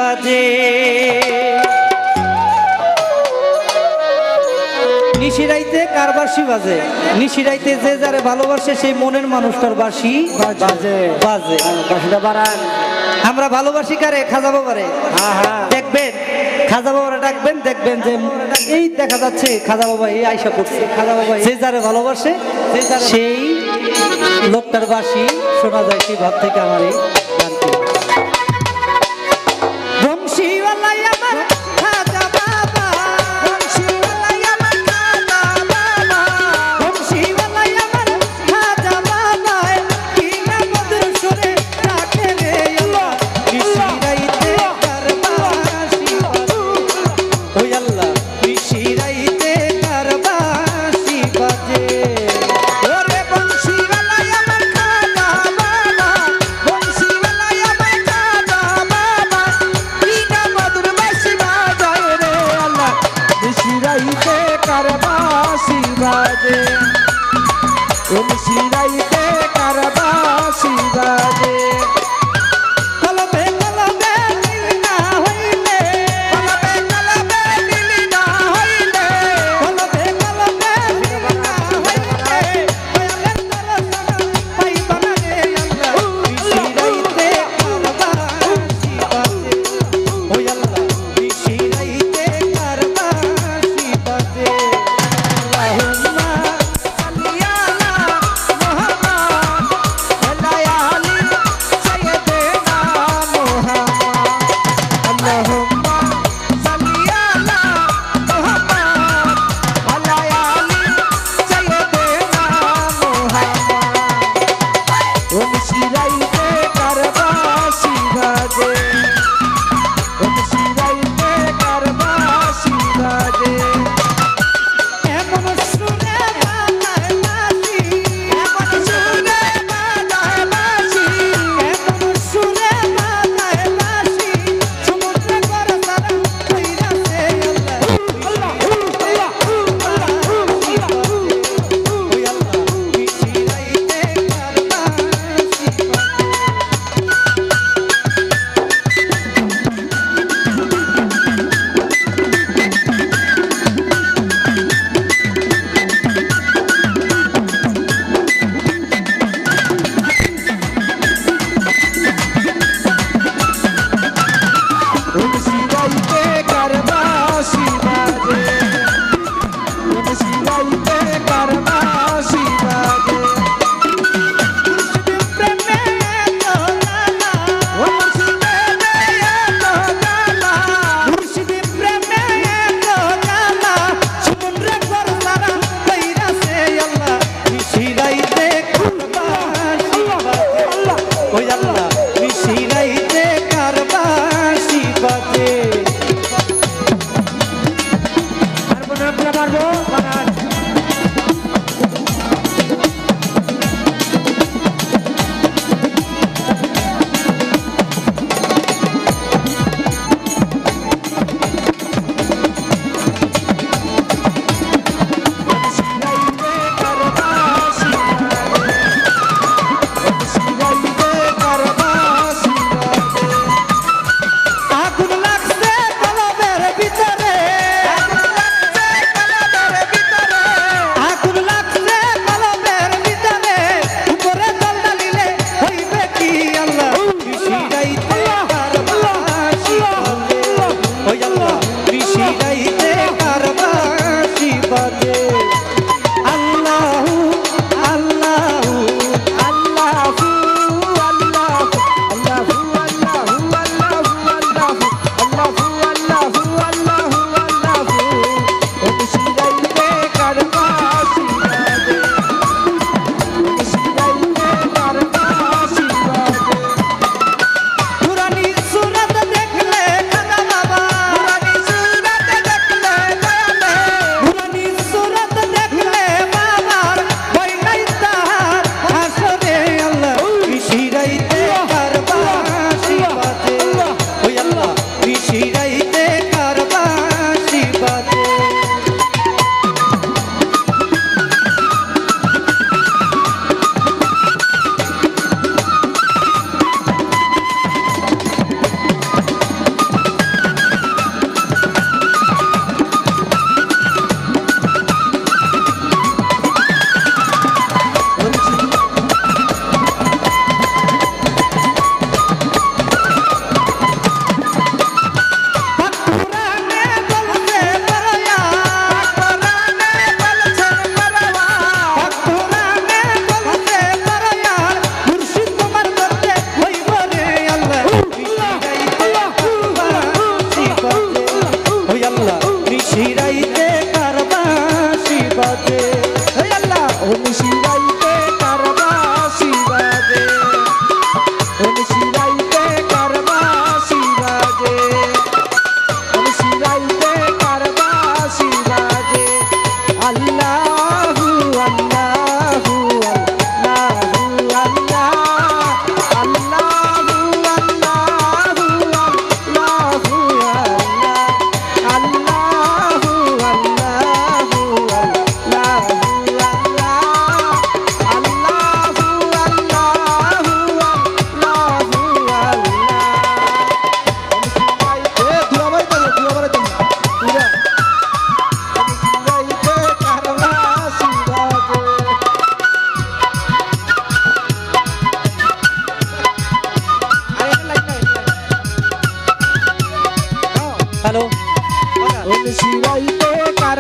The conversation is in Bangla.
বাজে নিশিরাইতে কার বাঁশি বাজে নিশিরাইতে যে যারে ভালোবাসে সেই মনের মানুষটার বাঁশি বাজে বাজে বাসিটা বাড়ান। আমরা ভালোবাসি কারে খাজা বাবারে দেখবেন খাজা বাবারে ডাকবেন দেখবেন যে এই দেখা যাচ্ছে খাজা বাবা এই আয়সা করছে খাজা বাবা যে যারে ভালোবাসে সেই লোকটার বাঁশি শোনা যায় সেই ভাব থেকে আমার এই গানটি বংশীওয়ালাই আমার খাজা বাবা বংশীওয়ালাই আমার খাজা বাবা বংশীওয়ালাই আমার খাজা বাবা কি না মধুর সুরে ডাকে রে আল্লাহ নিশিরাইতে কার বাঁশি ওই আল্লাহ নিশিরাইতে কার বাঁশি বাজে ওরে বংশীওয়ালাই আমার খাজা বাবা বংশীওয়ালাই হ্যালো শিরাইতে কার